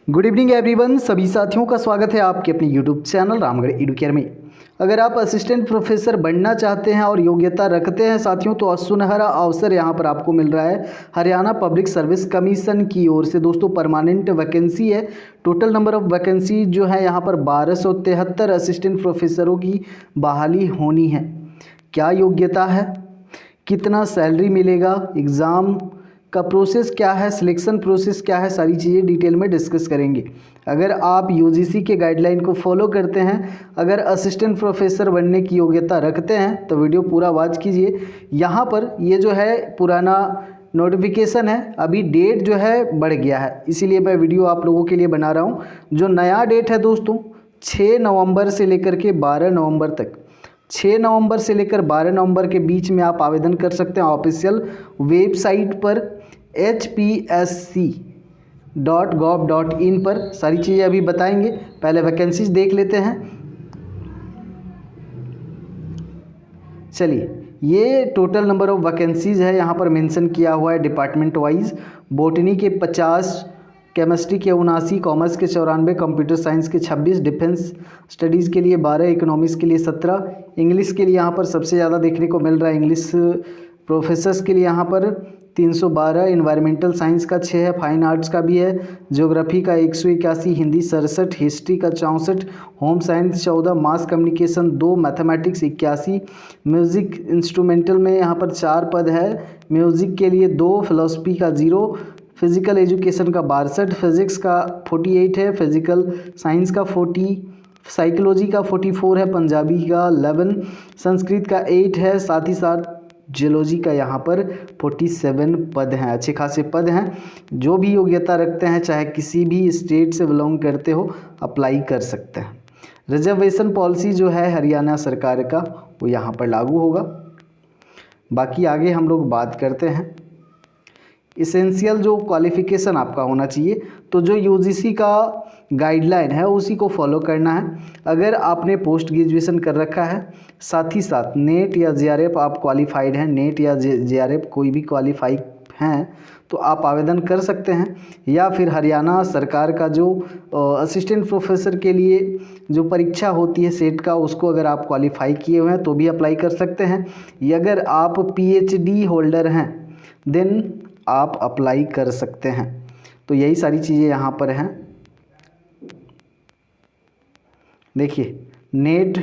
Good evening everyone, सभी साथियों का स्वागत है आपके अपने यूट्यूब चैनल रामगढ़ एडुकेयर में। अगर आप असिस्टेंट प्रोफेसर बनना चाहते हैं और योग्यता रखते हैं साथियों, तो सुनहरा अवसर यहां पर आपको मिल रहा है। हरियाणा पब्लिक सर्विस कमीशन की ओर से दोस्तों परमानेंट वैकेंसी है। टोटल नंबर ऑफ वैकेंसी जो है यहां पर 1273 असिस्टेंट प्रोफेसरों की बहाली होनी है। क्या योग्यता है, कितना सैलरी मिलेगा, एग्ज़ाम का प्रोसेस क्या है, सिलेक्शन प्रोसेस क्या है, सारी चीज़ें डिटेल में डिस्कस करेंगे। अगर आप यूजीसी के गाइडलाइन को फॉलो करते हैं, अगर असिस्टेंट प्रोफेसर बनने की योग्यता रखते हैं तो वीडियो पूरा वॉच कीजिए। यहाँ पर ये जो है पुराना नोटिफिकेशन है, अभी डेट जो है बढ़ गया है, इसीलिए मैं वीडियो आप लोगों के लिए बना रहा हूँ। जो नया डेट है दोस्तों 6 नवंबर से लेकर के 12 नवंबर तक, 6 नवंबर से लेकर 12 नवंबर के बीच में आप आवेदन कर सकते हैं ऑफिशियल वेबसाइट पर hpsc.gov.in पर। सारी चीज़ें अभी बताएंगे, पहले वैकेंसीज देख लेते हैं। चलिए, ये टोटल नंबर ऑफ वैकेंसीज है, यहाँ पर मेंशन किया हुआ है डिपार्टमेंट वाइज। बॉटनी के 50, केमिस्ट्री के 79, कॉमर्स के 94, कंप्यूटर साइंस के 26, डिफेंस स्टडीज़ के लिए 12, इकोनॉमिक्स के लिए 17, इंग्लिश के लिए यहाँ पर सबसे ज़्यादा देखने को मिल रहा है। इंग्लिश प्रोफेसर्स के लिए यहाँ पर 312, इन्वायरमेंटल साइंस का 6 है, फाइन आर्ट्स का भी है, ज्योग्राफी का 181, हिंदी 67, हिस्ट्री का 64, home science 14, mass communication 2, mathematics 81, music instrumental में यहाँ पर 4 पद है, म्यूज़िक के लिए 2, फिलोसफी का 0, फिज़िकल एजुकेशन का 62, फिज़िक्स का 48 है, फिज़िकल साइंस का 40, साइकोलॉजी का 44 है, पंजाबी का 11, संस्कृत का 8 है, साथ ही साथ जियोलॉजी का यहाँ पर 47 पद हैं। अच्छे खासे पद हैं। जो भी योग्यता रखते हैं, चाहे किसी भी स्टेट से बिलोंग करते हो, अप्लाई कर सकते हैं। रिजर्वेशन पॉलिसी जो है हरियाणा सरकार का, वो यहाँ पर लागू होगा। बाकी आगे हम लोग बात करते हैं। इसेंशियल जो क्वालिफ़िकेशन आपका होना चाहिए, तो जो यूजीसी का गाइडलाइन है उसी को फॉलो करना है। अगर आपने पोस्ट ग्रेजुएशन कर रखा है, साथ ही साथ नेट या जेआरएफ आप क्वालिफाइड हैं, नेट या जेआरएफ कोई भी क्वालिफाइड हैं तो आप आवेदन कर सकते हैं। या फिर हरियाणा सरकार का जो असिस्टेंट प्रोफेसर के लिए जो परीक्षा होती है सेट का, उसको अगर आप क्वालिफाई किए हुए हैं तो भी अप्लाई कर सकते हैं। या अगर आप पीएचडी होल्डर हैं देन आप अप्लाई कर सकते हैं। तो यही सारी चीज़ें यहाँ पर हैं। देखिए, नेट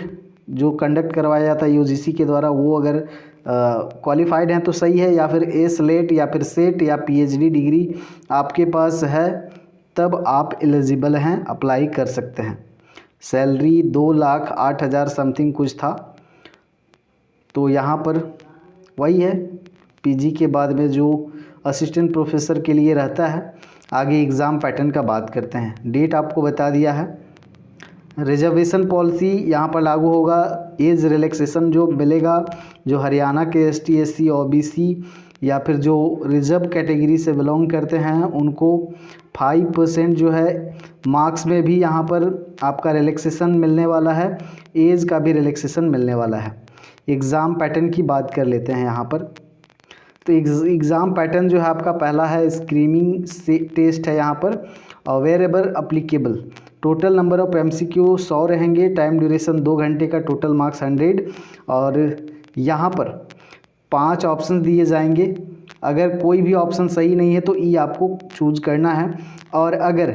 जो कंडक्ट करवाया जाता है यूजीसी के द्वारा, वो अगर क्वालिफाइड हैं तो सही है, या फिर स्लेट या फिर सेट या पीएचडी डिग्री आपके पास है तब आप एलिजिबल हैं, अप्लाई कर सकते हैं। सैलरी 2,08,000 समथिंग कुछ था, तो यहाँ पर वही है पीजी के बाद में जो असिस्टेंट प्रोफेसर के लिए रहता है। आगे एग्ज़ाम पैटर्न का बात करते हैं। डेट आपको बता दिया है। रिजर्वेशन पॉलिसी यहाँ पर लागू होगा। एज रिलैक्सेशन जो मिलेगा, जो हरियाणा के एसटी, एससी, ओबीसी या फिर जो रिजर्व कैटेगरी से बिलोंग करते हैं उनको 5% जो है मार्क्स में भी यहाँ पर आपका रिलैक्सेशन मिलने वाला है, एज का भी रिलैक्सेशन मिलने वाला है। एग्ज़ाम पैटर्न की बात कर लेते हैं यहाँ पर। तो एग्ज़ाम पैटर्न जो है आपका पहला है स्क्रीनिंग से टेस्ट है यहाँ पर, और wherever applicable. Total number of MCQ 100 रहेंगे, टाइम ड्यूरेशन 2 घंटे का, टोटल मार्क्स 100। और यहाँ पर 5 ऑप्शन दिए जाएंगे। अगर कोई भी ऑप्शन सही नहीं है तो ई आपको चूज करना है, और अगर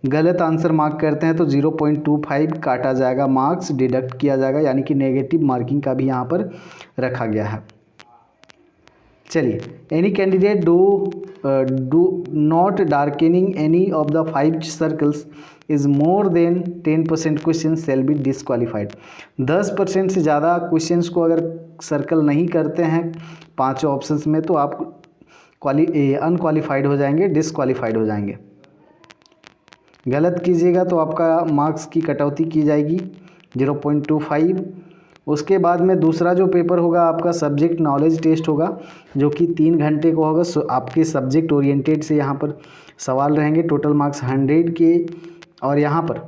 गलत आंसर मार्क करते हैं तो 0.25 काटा जाएगा, मार्क्स डिडक्ट किया जाएगा, यानी कि नेगेटिव मार्किंग का भी यहाँ पर रखा गया है। चलिए, any candidate do not darkening any of the 5 circles is more than 10% question shall be disqualified. 10% से ज़्यादा क्वेश्चंस को अगर सर्कल नहीं करते हैं 5 ऑप्शंस में तो आप अनक्वालिफाइड हो जाएंगे, डिसक्वालीफाइड हो जाएंगे। गलत कीजिएगा तो आपका मार्क्स की कटौती की जाएगी 0.25। उसके बाद में दूसरा जो पेपर होगा आपका सब्जेक्ट नॉलेज टेस्ट होगा, जो कि 3 घंटे को होगा। आपके सब्जेक्ट ओरिएंटेड से यहाँ पर सवाल रहेंगे। टोटल मार्क्स 100 के, और यहाँ पर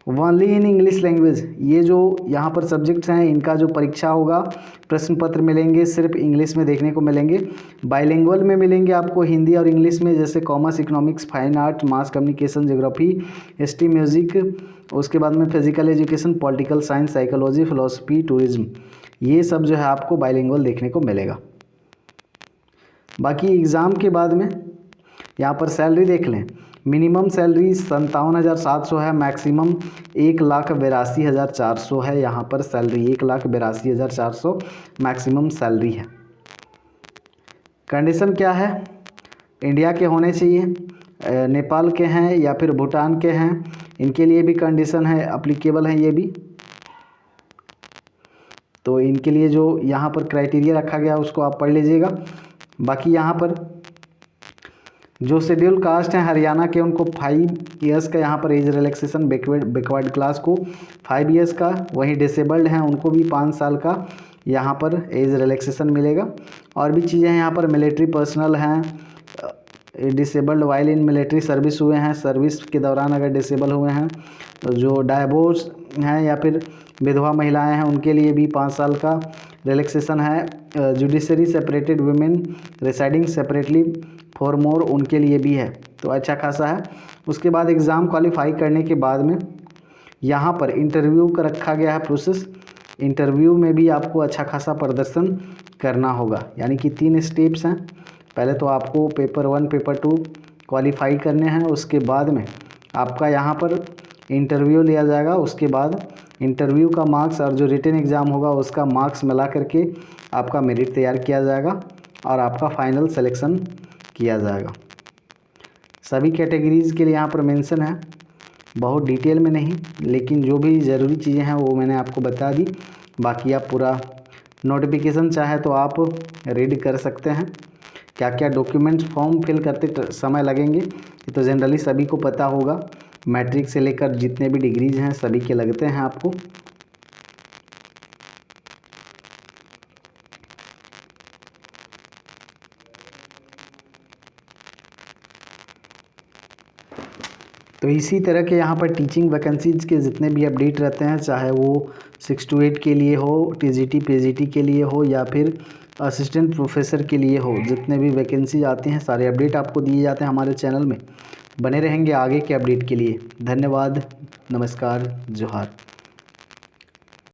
ओनली इन इंग्लिश लैंग्वेज, ये जो यहाँ पर सब्जेक्ट्स हैं इनका जो परीक्षा होगा प्रश्न पत्र मिलेंगे सिर्फ इंग्लिश में देखने को मिलेंगे। बाइलिंगुअल में मिलेंगे आपको हिंदी और इंग्लिश में, जैसे commerce, economics, fine art, mass communication, geography, history, music, उसके बाद में physical education, political science, psychology, philosophy, tourism, ये सब जो है आपको बाइलिंगुअल देखने को मिलेगा। बाकी एग्ज़ाम के बाद में यहाँ पर सैलरी देख लें। मिनिमम सैलरी 57,700 है, मैक्सिमम 1,82,400 है। यहाँ पर सैलरी 1,82,400 मैक्सिमम सैलरी है। कंडीशन क्या है, इंडिया के होने चाहिए, नेपाल के हैं या फिर भूटान के हैं, इनके लिए भी कंडीशन है, अप्लीकेबल है ये भी। तो इनके लिए जो यहाँ पर क्राइटेरिया रखा गया उसको आप पढ़ लीजिएगा। बाकी यहाँ पर जो शेड्यूल कास्ट हैं हरियाणा के, उनको 5 ईयर्स का यहाँ पर एज रिलैक्सेशन, बैकवर्ड क्लास को 5 ईयर्स का, वहीं डिसेबल्ड हैं उनको भी 5 साल का यहाँ पर एज रिलैक्सेशन मिलेगा। और भी चीज़ें हैं यहाँ पर, मिलिट्री पर्सनल हैं, disabled while in military service हुए हैं, सर्विस के दौरान अगर डिसेबल हुए हैं, तो जो डाइवोर्स हैं या फिर विधवा महिलाएं हैं उनके लिए भी 5 साल का रिलैक्सेशन है। Judiciary separated women residing separately for more, उनके लिए भी है, तो अच्छा खासा है। उसके बाद एग्ज़ाम क्वालिफाई करने के बाद में यहाँ पर इंटरव्यू का रखा गया है प्रोसेस। इंटरव्यू में भी आपको अच्छा खासा प्रदर्शन करना होगा, यानी कि 3 स्टेप्स हैं। पहले तो आपको पेपर 1 पेपर 2 क्वालिफाई करने हैं, उसके बाद में आपका यहाँ पर इंटरव्यू लिया जाएगा। उसके बाद इंटरव्यू का मार्क्स और जो रिटन एग्ज़ाम होगा उसका मार्क्स मिला करके आपका मेरिट तैयार किया जाएगा और आपका फाइनल सिलेक्शन किया जाएगा। सभी कैटेगरीज़ के लिए यहाँ पर मेंशन है, बहुत डिटेल में नहीं, लेकिन जो भी ज़रूरी चीज़ें हैं वो मैंने आपको बता दी। बाकी आप पूरा नोटिफिकेशन चाहे तो आप रीड कर सकते हैं, क्या क्या डॉक्यूमेंट्स फॉर्म फिल करते समय लगेंगे, ये तो जनरली सभी को पता होगा। मैट्रिक से लेकर जितने भी डिग्रीज हैं सभी के लगते हैं आपको। तो इसी तरह के यहाँ पर टीचिंग वैकेंसीज के जितने भी अपडेट रहते हैं, चाहे वो 6 to 8 के लिए हो, टीजीटी पीजीटी के लिए हो या फिर असिस्टेंट प्रोफेसर के लिए हो, जितने भी वैकेंसी आती हैं सारे अपडेट आपको दिए जाते हैं हमारे चैनल में। बने रहेंगे आगे के अपडेट के लिए। धन्यवाद, नमस्कार, जोहार।